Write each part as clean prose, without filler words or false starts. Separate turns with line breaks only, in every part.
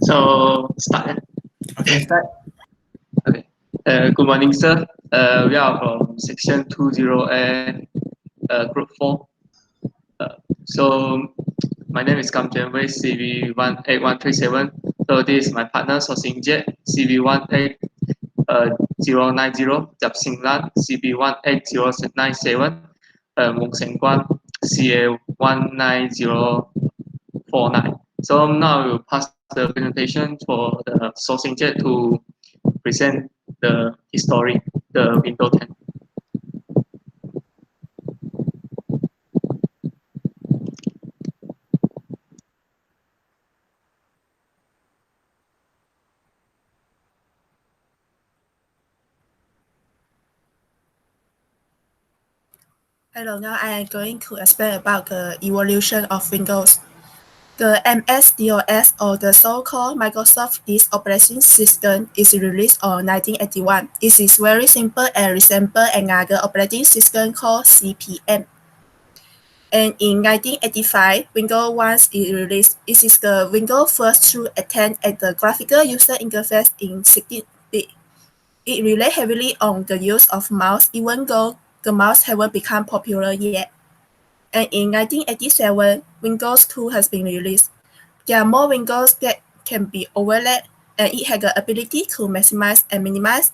So start.
Okay, start.
Okay. Good morning, sir. We are from section 20A, group 4. So my name is Kam Jian Wei, CV18137. So this is my partner, So Xing Jie, CV18090, Jap Sing Lan, CV18097, Mung Seng Guan, CA19049. So now I will pass the presentation for the So Xing Jie to present the history, the Windows 10.
Hello, now I am going to explain about the evolution of Windows. The MS-DOS, or the so-called Microsoft Disk Operating System, is released in 1981. It is very simple and resembles another operating system called CP/M. And in 1985, Windows 1 is released. It is the Windows first true attempt at the graphical user interface in 16-bit. It relied heavily on the use of mouse, even though the mouse haven't become popular yet. And in 1987, Windows 2 has been released. There are more windows that can be overlaid, and it has the ability to maximize and minimize.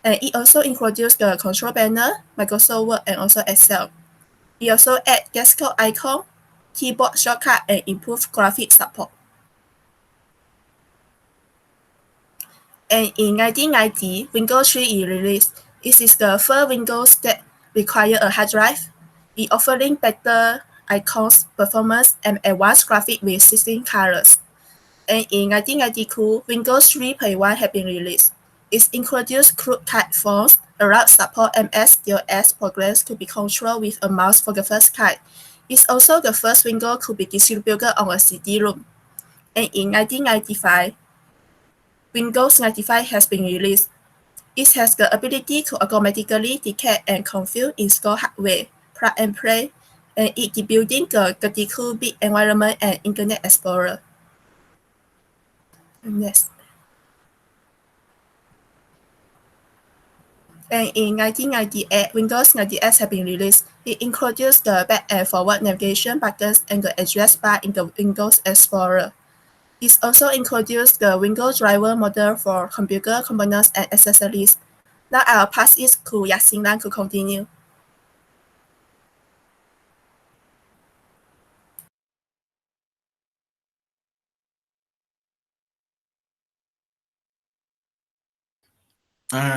And it also introduced the control panel, Microsoft Word, and also Excel. It also adds desktop icon, keyboard shortcut, and improved graphic support. And in 1990, Windows 3 is released. It is the first Windows that requires a hard drive. It offering better icons, performance, and advanced graphics with 16 colors. And in 1992, Windows 3.1 had been released. It introduced crude type fonts, allowed support MS-DOS programs to be controlled with a mouse for the first time. It's also the first Windows to be distributed on a CD-ROM. And in 1995, Windows 95 has been released. It has the ability to automatically detect and configure install hardware, plug and play, and it debuting the 32-bit environment and Internet Explorer. Yes. And in 1998, Windows 98 has been released. It introduced the back and forward navigation buttons and the address bar in the Windows Explorer. It also introduced the Windows driver model for computer components and accessories. Now I will pass it to Yaxing Lan to continue.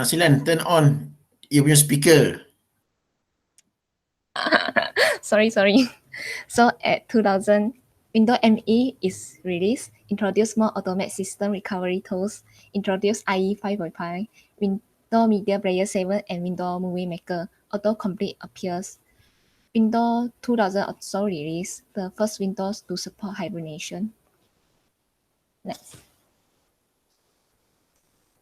Silan, turn on you punya speaker.
sorry. So at 2000, Windows ME is released, introduced more automated system recovery tools, introduced IE 5.5, Windows Media Player 7, and Windows Movie Maker. Autocomplete appears. Windows 2000 also released the first Windows to support hibernation. Next.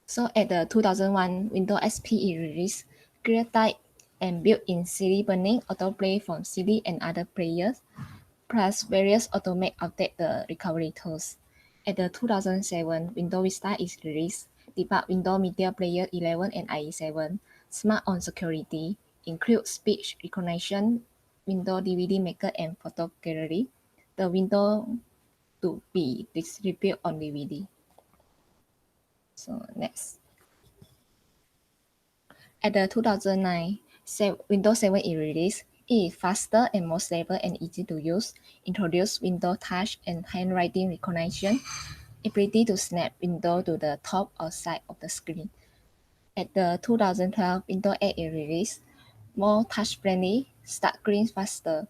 So at the 2001, Windows XP is released, clear type and built-in CD burning, autoplay from CD and other players, plus various automate update the recovery tools. At the 2007, Windows Vista is released, debug Windows Media Player 11 and IE7, smart on security, include speech recognition, Windows DVD Maker and Photo Gallery, the window to be distributed on DVD. So next. At the 2009, Windows 7 is released. It is faster and more stable and easy to use. Introduced Windows Touch and handwriting recognition. Ability to snap window to the top or side of the screen. At the 2012, Windows 8 is released. More touch-friendly, start screen faster.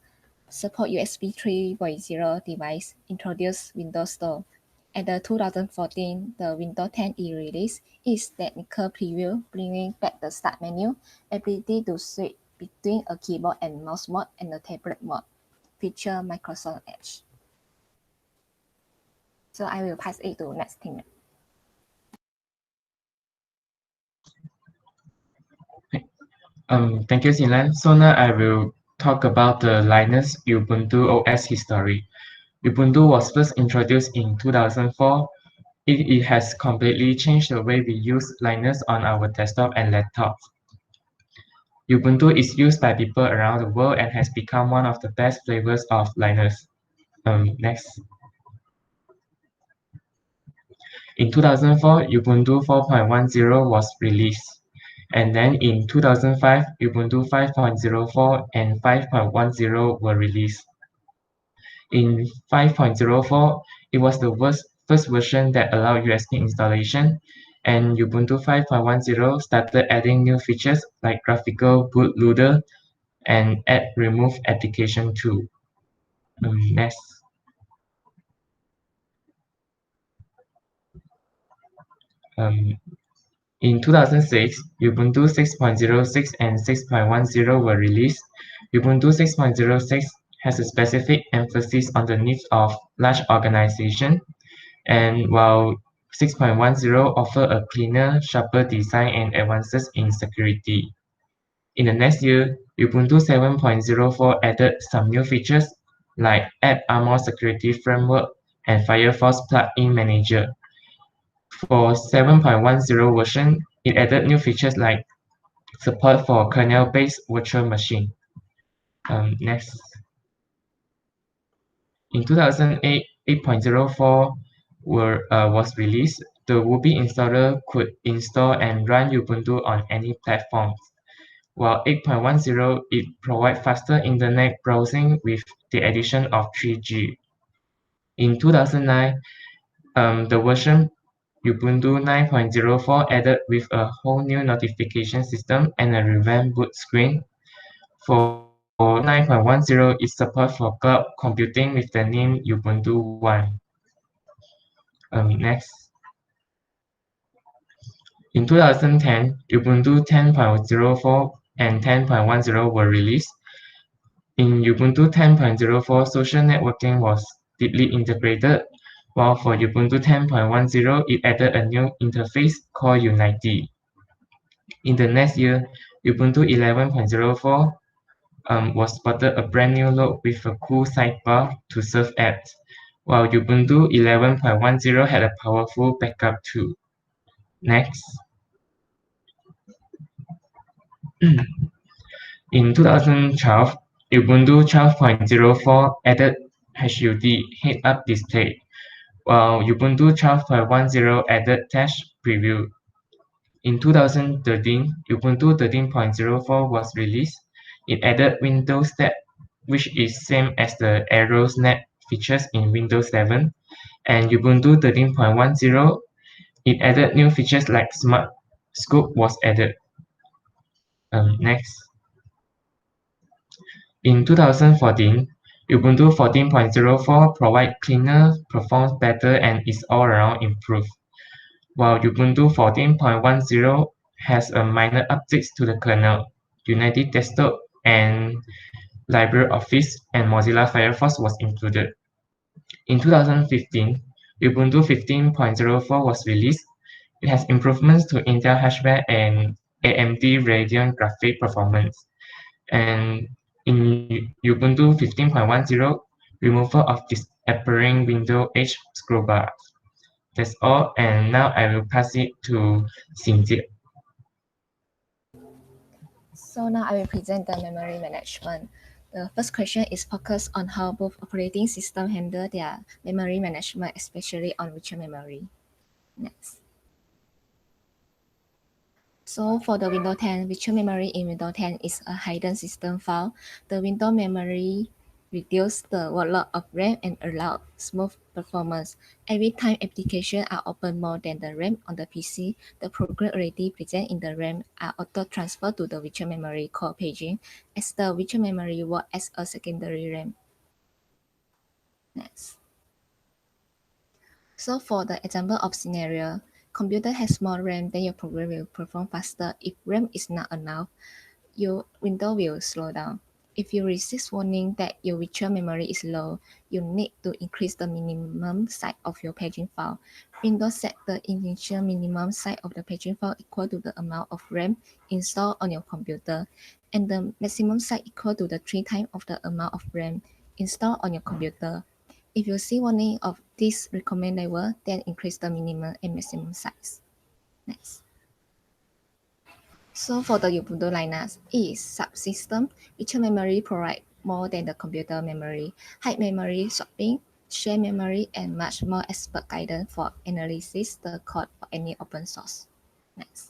Support USB 3.0 device. Introduced Windows Store. At the 2014, the Windows 10 is released. Its technical preview, bringing back the start menu, ability to switch between a keyboard and mouse mode and the tablet mode, feature Microsoft Edge. So I will pass it to next thing.
Thank you, Silan. So now I will talk about the Linux Ubuntu OS history. Ubuntu was first introduced in 2004. it has completely changed the way we use Linux on our desktop and laptops. Ubuntu is used by people around the world and has become one of the best flavors of Linux. Next. In 2004, Ubuntu 4.10 was released. And then in 2005, Ubuntu 5.04 and 5.10 were released. In 5.04, it was the first version that allowed USB installation, and Ubuntu 5.10 started adding new features like graphical bootloader and add remove application too. Next. In 2006, Ubuntu 6.06 and 6.10 were released. Ubuntu 6.06 has a specific emphasis on the needs of large organizations, and while 6.10 offers a cleaner, sharper design and advances in security. In the next year, Ubuntu 7.04 added some new features like Add Armor Security Framework and Firefox Plugin Manager. For 7.10 version, it added new features like support for kernel-based virtual machine. Next. In 2008, 8.04 was released. The Whoopi installer could install and run Ubuntu on any platforms, while 8.10 it provides faster internet browsing with the addition of 3G. In 2009, the version Ubuntu 9.04 added with a whole new notification system and a revamped boot screen. For 9.10, it supports for cloud computing with the name Ubuntu One. Next. In 2010, Ubuntu 10.04 and 10.10 were released. In Ubuntu 10.04, social networking was deeply integrated, while for Ubuntu 10.10, it added a new interface called Unity. In the next year, Ubuntu 11.04 was spotted a brand new look with a cool sidebar to serve apps, while Ubuntu 11.10 had a powerful backup too. Next. In 2012, Ubuntu 12.04 added HUD head-up display, while Ubuntu 12.10 added Touch Preview. In 2013, Ubuntu 13.04 was released. It added Windows Tab, which is same as the Arrow Snap features in Windows 7, and Ubuntu 13.10, it added new features like Smart Scope was added. Next. In 2014, Ubuntu 14.04 provides cleaner, performs better, and is all around improved, while Ubuntu 14.10 has a minor updates to the kernel, Unity Desktop, and LibreOffice and Mozilla Firefox was included. In 2015, Ubuntu 15.04 was released. It has improvements to Intel hardware and AMD Radeon graphic performance. And in Ubuntu 15.10, removal of disappearing window edge scroll bar. That's all, and now I will pass it to Xinjie.
So now I will present the memory management. The first question is focused on how both operating systems handle their memory management, especially on virtual memory. Next. So for the Windows 10, virtual memory in Windows 10 is a hidden system file. The window memory reduces the workload of RAM and allows smooth performance. Every time applications are opened more than the RAM on the PC, the program already present in the RAM are auto-transferred to the virtual memory called paging, as the virtual memory works as a secondary RAM. Next. So for the example of scenario, computer has more RAM, then your program will perform faster. If RAM is not enough, your window will slow down. If you receive warning that your virtual memory is low, you need to increase the minimum size of your paging file. Windows set the initial minimum size of the paging file equal to the amount of RAM installed on your computer, and the maximum size equal to the 3 times of the amount of RAM installed on your computer. If you see warning of this recommend level, then increase the minimum and maximum size. Next. So for the Ubuntu Linux, each subsystem, virtual memory provide more than the computer memory, hide memory swapping, share memory, and much more expert guidance for analysis the code for any open source. Next.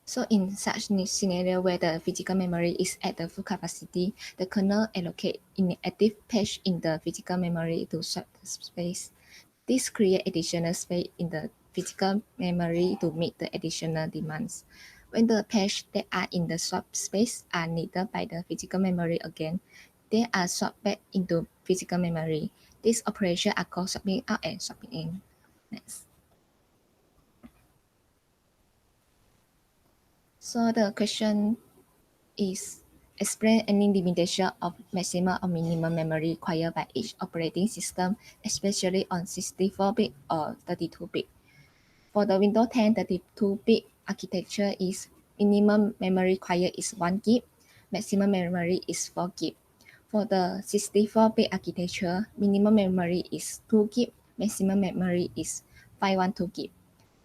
So in such scenario where the physical memory is at the full capacity, the kernel allocate inactive page in the physical memory to swap the space. This creates additional space in the physical memory to meet the additional demands. When the pages that are in the swap space are needed by the physical memory again, they are swapped back into physical memory. These operations are called swapping out and swapping in. Next. So the question is explain any limitation of maximum or minimum memory required by each operating system, especially on 64-bit or 32-bit. For the Windows 10 32-bit architecture is minimum memory required is 1 GB, maximum memory is 4 GB. For the 64-bit architecture, minimum memory is 2 GB, maximum memory is 512 GB.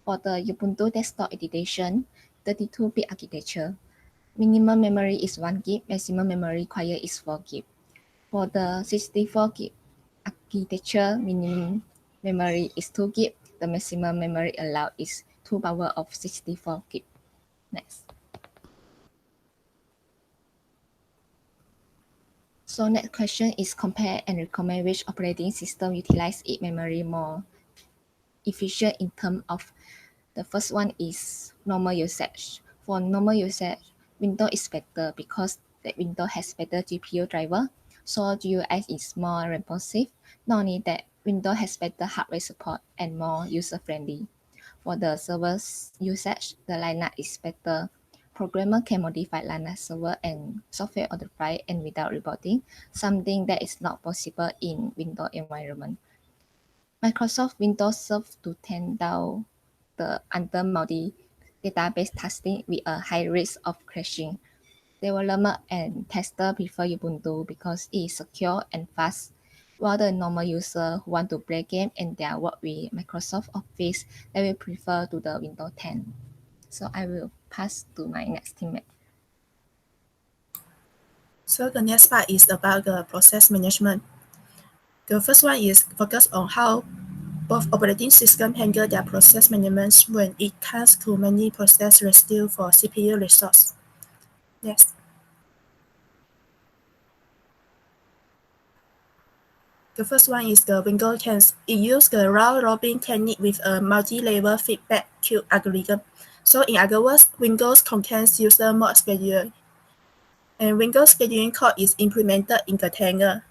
For the Ubuntu desktop edition, 32-bit architecture, minimum memory is 1 GB, maximum memory required is 4 GB. For the 64 GB architecture, minimum memory is 2 GB. The maximum memory allowed is 2 power of 64 GB. Next. So next question is compare and recommend which operating system utilize its memory more efficient in terms of the first one is normal usage. For normal usage, Windows is better because the Windows has better GPU driver, so GUI is more responsive. Not only that, Windows has better hardware support and more user-friendly. For the server usage, the Linux is better. Programmer can modify Linux server and software on the fly and without rebooting, something that is not possible in Windows environment. Microsoft Windows serves to turn down the under multi-database testing with a high risk of crashing. Developer and tester prefer Ubuntu because it is secure and fast, while the normal user who want to play game and their work with Microsoft Office, they will prefer to the Windows 10. So I will pass to my next teammate.
So the next part is about the process management. The first one is focus on how both operating systems handle their process management when it comes to many process residue for CPU resource. Yes. The first one is the Windows 10. It uses the round-robin technique with a multi-level feedback queue algorithm. So in other words, Windows contains user mode scheduler. And Windows scheduling code is implemented in the Container.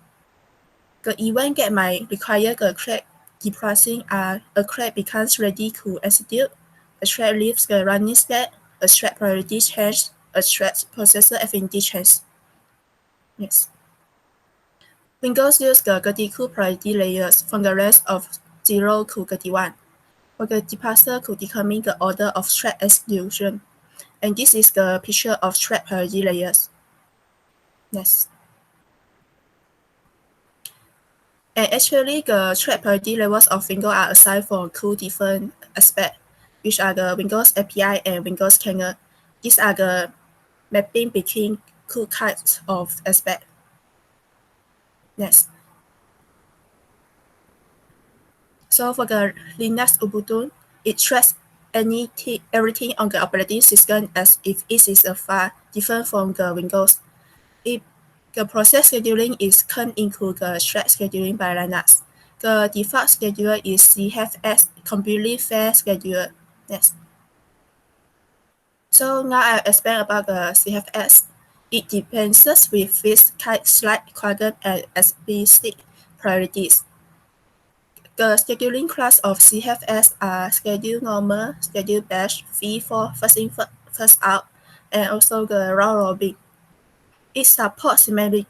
The event get might require the thread depressing a thread becomes ready to execute, a thread leaves the running state, a thread priority change, a thread processor affinity change. Yes. Windows uses the 32 priority layers from the range of 0 to 31 for the deparser to determine the order of thread execution. And this is the picture of thread priority layers. Yes. And actually, the thread priority levels of Windows are assigned for two different aspects, which are the Windows API and Windows Kernel. These are the mapping between two types of aspects. Next. So for the Linux Ubuntu, it tracks everything on the operating system as if it is a file different from the Windows. If the process scheduling is turned into the thread scheduling by Linux, the default scheduler is CFS, completely fair scheduler. Next. So now I'll explain about the CFS. It depends with fixed slight requirement and explicit priorities. The scheduling class of CFS are schedule normal, schedule batch, fee for first in first out, and also the round robin. It supports symmetrical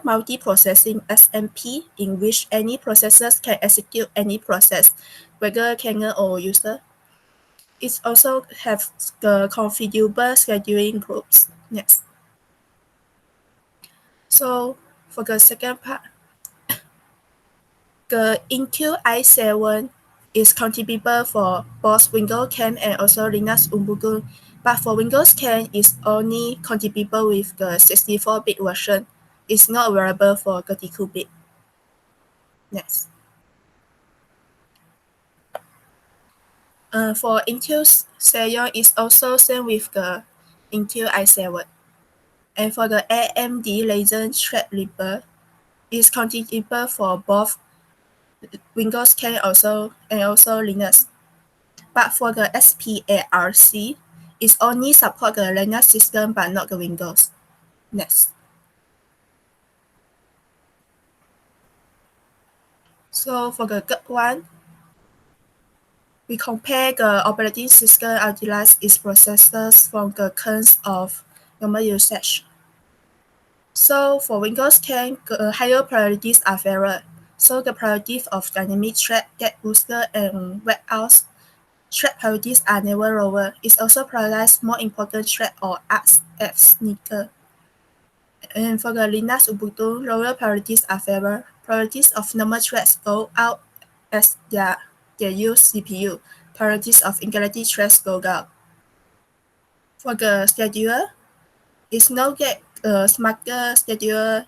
multiprocessing (SMP), in which any processors can execute any process, whether kernel or user. It also has the configurable scheduling groups. Next. So for the second part, the Intune i7 is compatible for both Windows 10 and also Linux Ubuntu, but for Windows 10 it's only compatible with the 64-bit version. It's not available for 32-bit. Next. For Intel Xeon is also same with the Intel i7. And for the AMD Ryzen Threadripper, is compatible for both Windows 10 and also Linux. But for the SPARC, it only support the Linux system but not the Windows. Next. So for the third one, we compare the operating system utilize its processors from the terms of normal usage. So for Windows 10, higher priorities are favored. So the priorities of dynamic thread get boosted and webhouse thread priorities are never lower. It also prioritizes more important thread or acts as sneaker. And for the Linux Ubuntu, lower priorities are favored. Priorities of normal threads go out as they use CPU. Priorities of integrated threads go down. For the scheduler, it's not yet smarter scheduler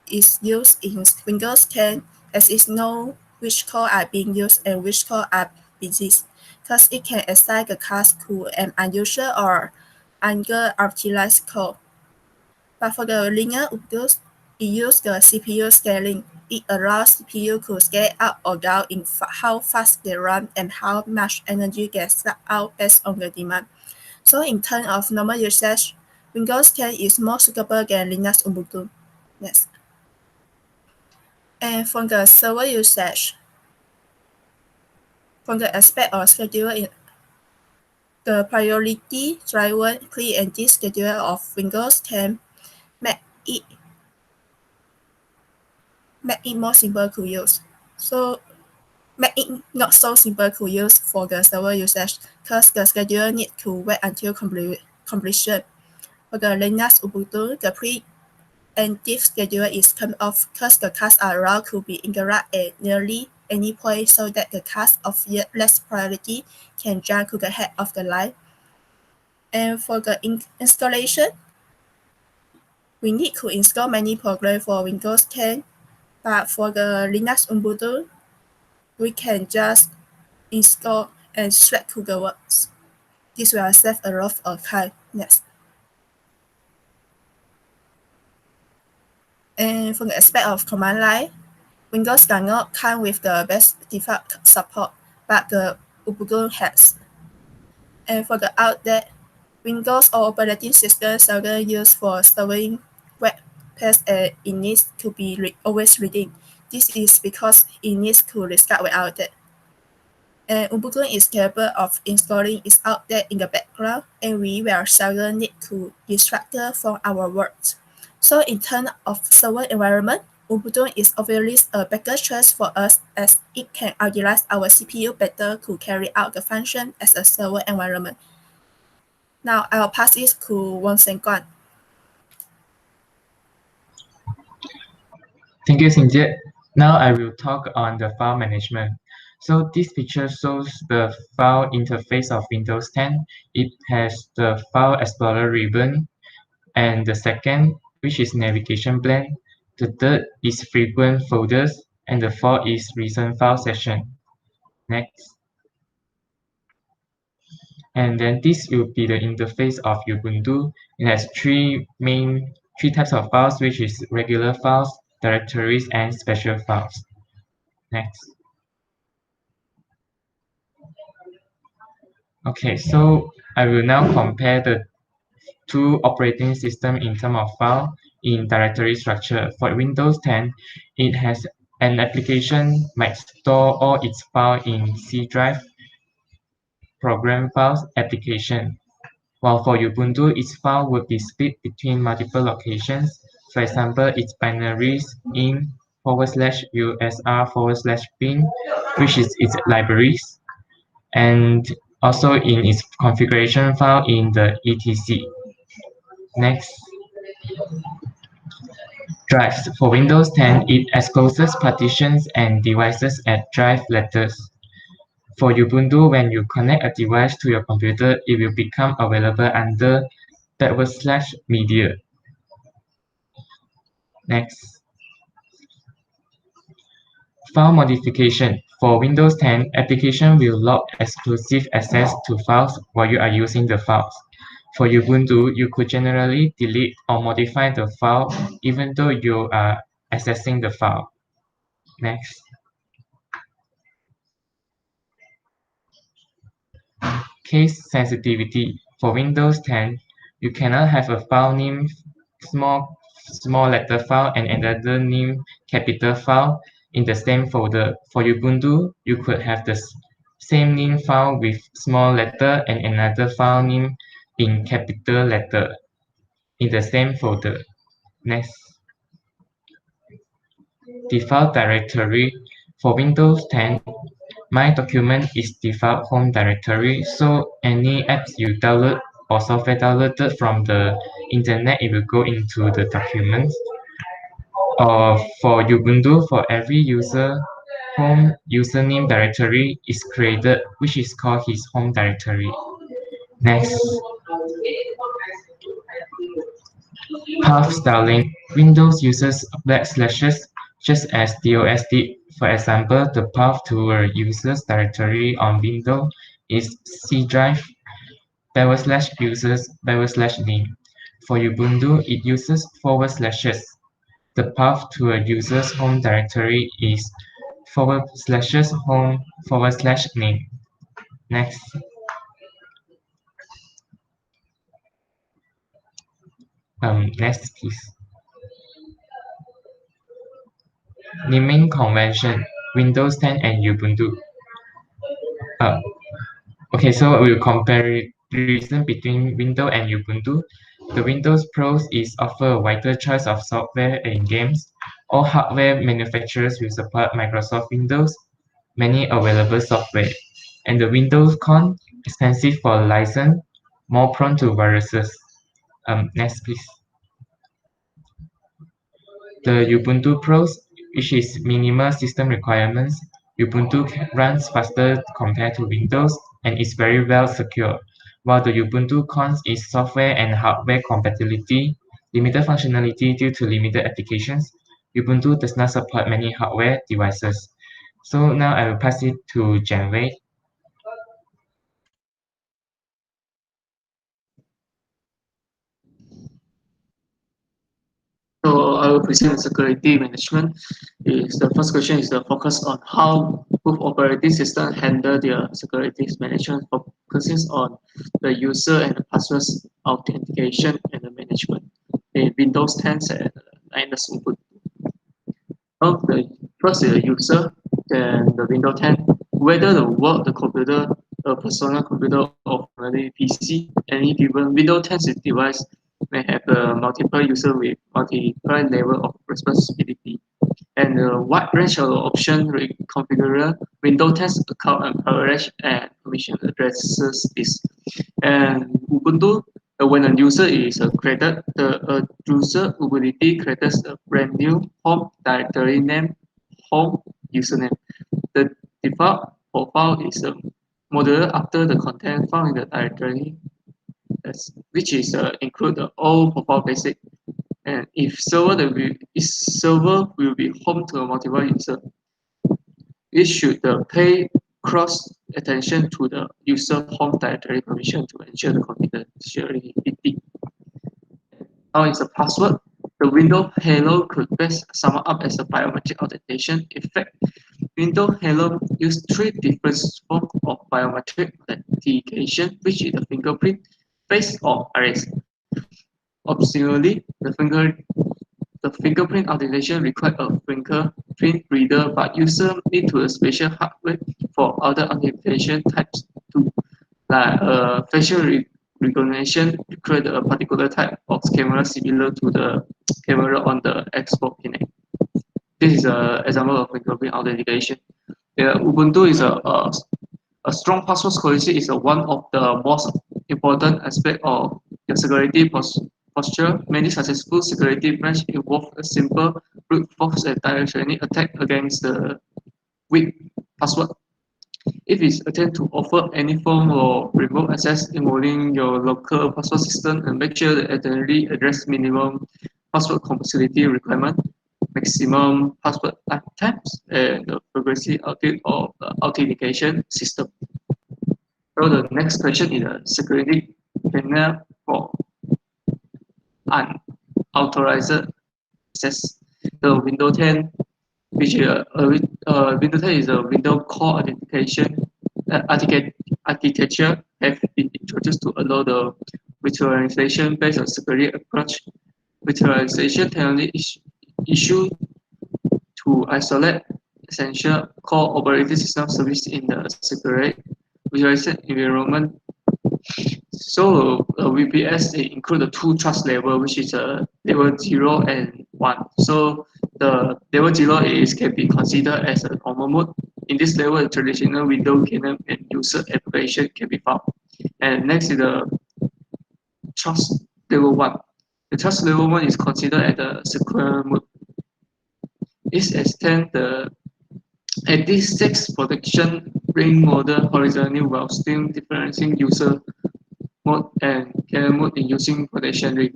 is used in Windows 10 as it knows which core are being used and which core are busy, thus it can assign the task to an unusual or underutilized core. But for the linear Ubuntu, it uses the CPU scaling. It allows CPU to scale up or down in how fast they run and how much energy gets sucked out based on the demand. So in terms of normal usage, Windows 10 is more suitable than Linux Ubuntu. Yes. And from the server usage, from the aspect of scheduler, the priority driven click and disk scheduler of Windows 10 make it more simple to use. So make it not so simple to use for the server usage because the scheduler need to wait until completion. For the Linux Ubuntu, the preemptive scheduler is turned off because the tasks are allowed to be interrupted at nearly any point so that the task of yet less priority can jump to the head of the line. And for the installation, we need to install many programs for Windows 10, but for the Linux Ubuntu, we can just install and straight to the works. This will save a lot of time. Next. And from the aspect of command line, Windows does not come with the best default support, but the Ubuntu has. And for the outlet, Windows or operating system seldom used for serving web pages and it needs to be always reading. This is because it needs to restart without that. And Ubuntu is capable of installing its outlet in the background, and we will seldom need to distract from our work. So in terms of server environment, Ubuntu is obviously a better choice for us as it can utilize our CPU better to carry out the function as a server environment. Now I'll pass it to Won Seng Guan.
Thank you, Xinjie. Now I will talk on the file management. So this picture shows the file interface of Windows 10. It has the File Explorer ribbon, and the second, which is Navigation Blend. The third is Frequent Folders, and the fourth is Recent File Session. Next. And then this will be the interface of Ubuntu. It has three types of files, which is regular files, directories, and special files. Next. Okay, so I will now compare the two operating systems in terms of file in directory structure. For Windows 10, it has an application might store all its files in C drive, program files, application. While for Ubuntu, its file would be split between multiple locations. For example, its binaries in /usr/bin, which is its libraries, and also in its configuration file in the etc. Next. Drives. For Windows 10, it exposes partitions and devices at drive letters. For Ubuntu, when you connect a device to your computer, it will become available under /media. Next. File modification. For Windows 10, application will lock exclusive access to files while you are using the files. For Ubuntu, you could generally delete or modify the file even though you are accessing the file. Next. Case sensitivity. For Windows 10, you cannot have a file name small letter file and another name capital file in the same folder. For Ubuntu, you could have the same name file with small letter and another file name in capital letter in the same folder. Next. Default directory. For Windows 10, My Document is default home directory, so any apps you download or software downloaded from the internet, it will go into the documents. Or for Ubuntu, for every user, home username directory is created, which is called his home directory. Next. Path styling. Windows uses backslashes just as DOS did. For example, the path to a user's directory on Windows is C drive /users/name. For Ubuntu, it uses /. The path to a user's home directory is /home/name. Next. Next, please. Naming convention, Windows 10 and Ubuntu. Okay, so we'll compare comparison between Windows and Ubuntu. The Windows Pros is offer a wider choice of software and games. All hardware manufacturers will support Microsoft Windows, many available software. And the Windows Con, expensive for license, more prone to viruses. Next, please. The Ubuntu Pros, which is minimal system requirements, Ubuntu runs faster compared to Windows and is very well secure, while the Ubuntu Cons is software and hardware compatibility, limited functionality due to limited applications. Ubuntu does not support many hardware devices. So now I will pass it to Jianwei.
So I will present security management. The first question is the focus on how both operating systems handle their security management, focuses on the user and the passwords authentication and the management in Windows 10 and Linux Ubuntu. First is the user, then the Windows 10, whether the computer, a personal computer or family PC, any given Windows 10 device may have multiple users with multiple level of responsibility and a wide range of options configure Windows 10 account and coverage and permission addresses this. And Ubuntu, when a user is created, the user Ubuntu creates a brand new home directory name, home username. The default profile is modeled after the content found in the directory, which is include all profile basic. And if server will be home to a multiple user, it should pay cross attention to the user home directory permission to ensure the confidentiality. Now is the password. The Windows Hello could best sum up as a biometric authentication. In fact, Windows Hello uses 3 different forms of biometric authentication, which is the fingerprint, face, or iris. Optionally, the fingerprint authentication requires a fingerprint reader, but users need to a special hardware for other authentication types too, like facial recognition to create a particular type of camera similar to the camera on the Xbox Kinect. This is an example of fingerprint authentication. Ubuntu is a strong password policy is one of the most important aspects of the security posture, many successful security breach involve a simple brute force and directionally attack against the weak password. If it's attempt to offer any form of remote access involving your local password system, and make sure that identity address minimum password complexity requirement, maximum password lifetimes, and the progressive audit of the authentication system. So the next question is a security panel for unauthorized access. The Windows 10, which Windows 10 is a window core authentication architecture, have been introduced to allow the virtualization based on security approach. Virtualization technology is issued to isolate essential core operating system service in the secure virtualized environment. So VPS include the two trust level, which is level 0 and 1. So the level 0 can be considered as a normal mode. In this level, the traditional window kernel and user application can be found. And next is the trust level 1. The trust level 1 is considered as the secure mode. It extends the 86 protection ring model horizontally while still differentiating user mode and kernel mode in using protection ring.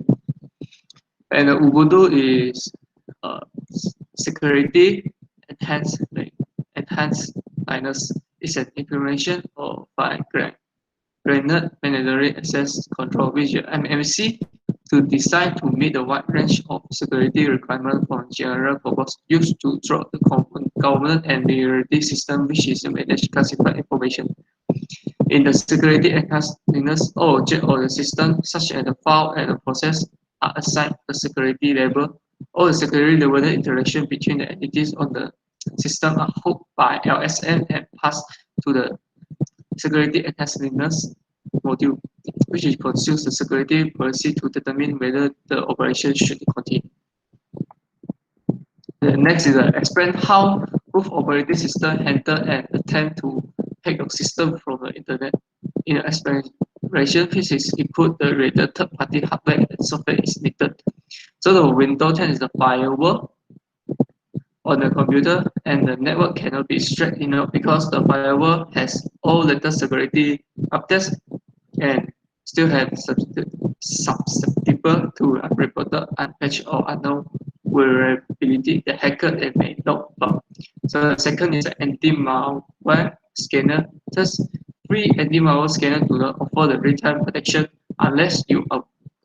And Ubuntu is security enhanced Linux is an implementation of granted mandatory access control with MMC to design to meet a wide range of security requirements from general purpose use to throughout the government and military system, which is manage classified information. In the security enhanced Linux, all objects of the system, such as the file and the process, are assigned a security label. All the security level interaction between the entities on the system are hooked by LSN and passed to the security enhanced Linux module, which consumes the security policy to determine whether the operation should continue. The next is explain how both operating system handle and attempt to hack your system from the internet. In the explanation, pieces include the related third-party hardware and software is needed. So the Windows 10 is the firewall on the computer, and the network cannot be straight because the firewall has all latest security updates and still have susceptible to unreported, unpatched, or unknown vulnerability that hacker may know about. So the second is the anti-malware scanner. Thus, free anti-malware scanner do not offer the real-time protection unless you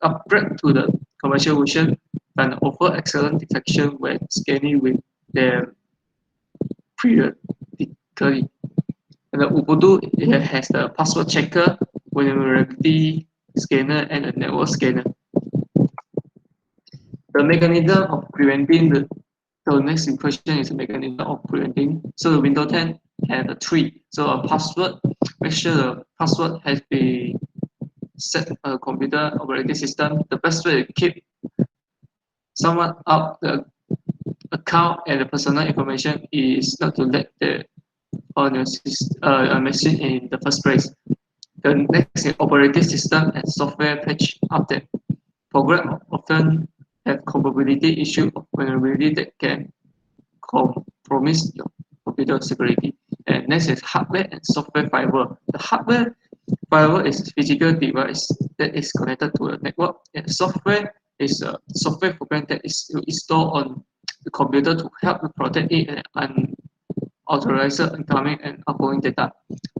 upgrade to the commercial version and offer excellent detection when scanning with them periodically. And the Ubuntu has the password checker, vulnerability scanner, and a network scanner. The mechanism of preventing the next question is the mechanism of preventing. So the Windows 10 has a tree. So a password, make sure the password has been set a computer operating system. The best way to keep someone out the account and the personal information is not to let the on your machine in the first place. The next is operating system and software patch update. Programs often have compatibility issue of vulnerability that can compromise your computer security. And next is hardware and software firewall. The hardware firewall is a physical device that is connected to a network, and software is a software program that is installed on the computer to help you protect it and unauthorized incoming and outgoing data.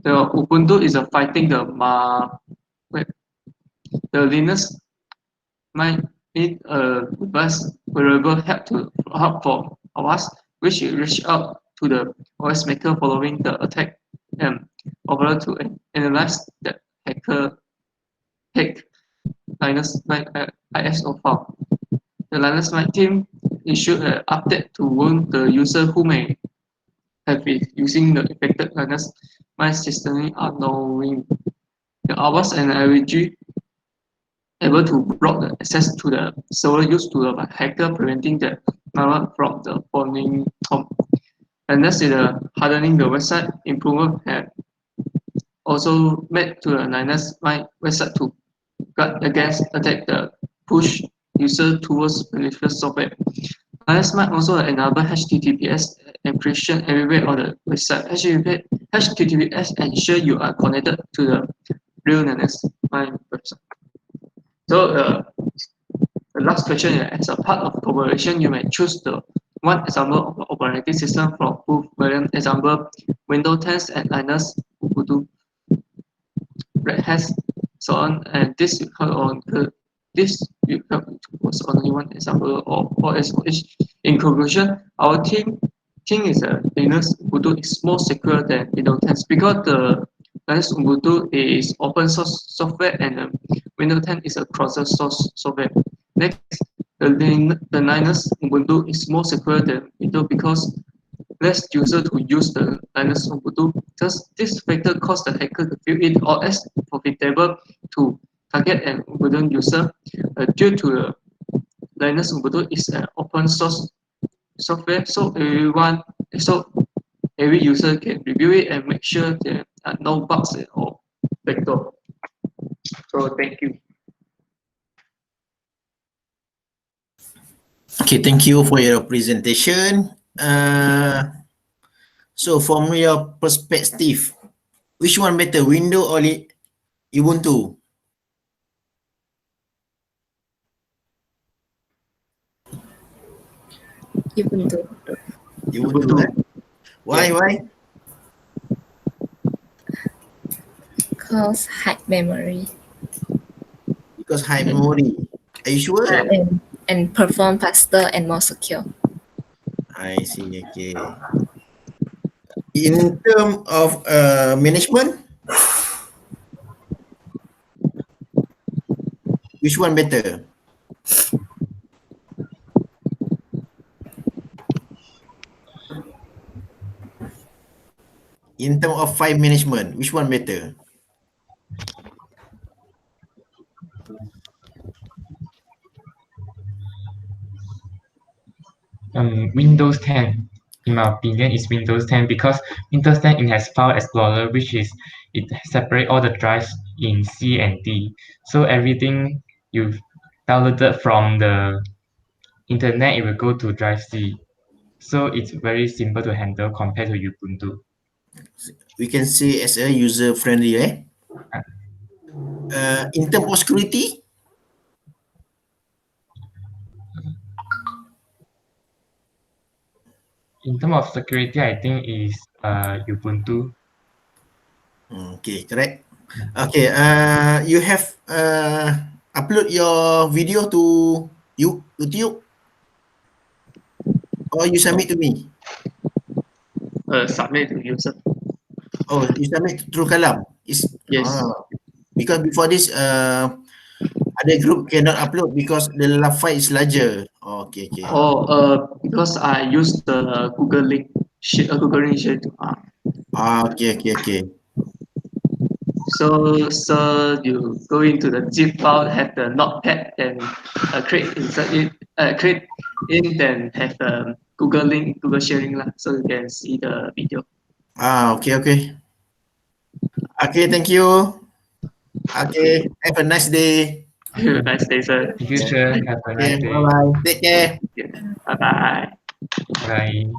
The Ubuntu is fighting the malware. The Linux might need a robust variable help from OS, which reach out to the OS maker following the attack and overall to analyze the hack Linux Mint ISO file. The Linux Mint team issued an update to warn the user who may have been using the infected Linux Mint system unknowing. The OWASP and IWG able to block the access to the server used to the hacker, preventing the malware from the phoning home. And next is the hardening the website. Improvement have also made to the Linux Mint website to guard against attack the push user towards malicious software. Linux might also enable HTTPS encryption everywhere on the website. HTTPS ensure you are connected to the real Linux website. So the last question is, as a part of collaboration, you may choose the one example of operating system from both variant, example Windows 10 and Linux, Ubuntu, Red Hat, so on. And this was only one example of OSOH. In conclusion, our team is Linux Ubuntu is more secure than Windows 10 because the Linux Ubuntu is open source software and Windows 10 is a crowdsourced software. Next, the Linux Ubuntu is more secure than Windows because less user to use the Linux Ubuntu. Thus, this factor caused the hacker to feel it or as profitable to target an Ubuntu user due to the Linux Ubuntu is an open source software, so every user can review it and make sure there are no bugs or backdoor. So thank you.
Okay, thank you for your presentation. So from your perspective, which one better, Windows or Ubuntu?
Ubuntu.
Ubuntu. Why?
Cause high memory
Because high memory. Are you sure?
and perform faster and more secure.
I see. Okay. In terms of management, which one better? In terms of file management, which one better?
Windows 10, in my opinion, is Windows 10 because Windows 10 it has File Explorer, which is it separate all the drives in C and D. So everything you've downloaded from the internet, it will go to drive C. So it's very simple to handle compared to Ubuntu.
We can say as a user friendly, in terms of security,
In terms of security, I think is Ubuntu.
okay, correct. Okay, you have upload your video to YouTube, or you submit to me?
Submit to user.
Oh, you submit through Kalam.
Yes.
Because before this, other group cannot upload because the file is larger. Oh, okay.
Because I use the Google link, Google link share to
Okay.
So you go into the zip file, have the notepad, and insert it, create in, then have the Google link, Google sharing lah, so you can see the video.
Okay. Okay, thank you. Okay, have a nice day.
Have a nice day, sir.
Thank you, sir. Have a nice day.
Bye-bye. Take care.
Bye bye.
Bye.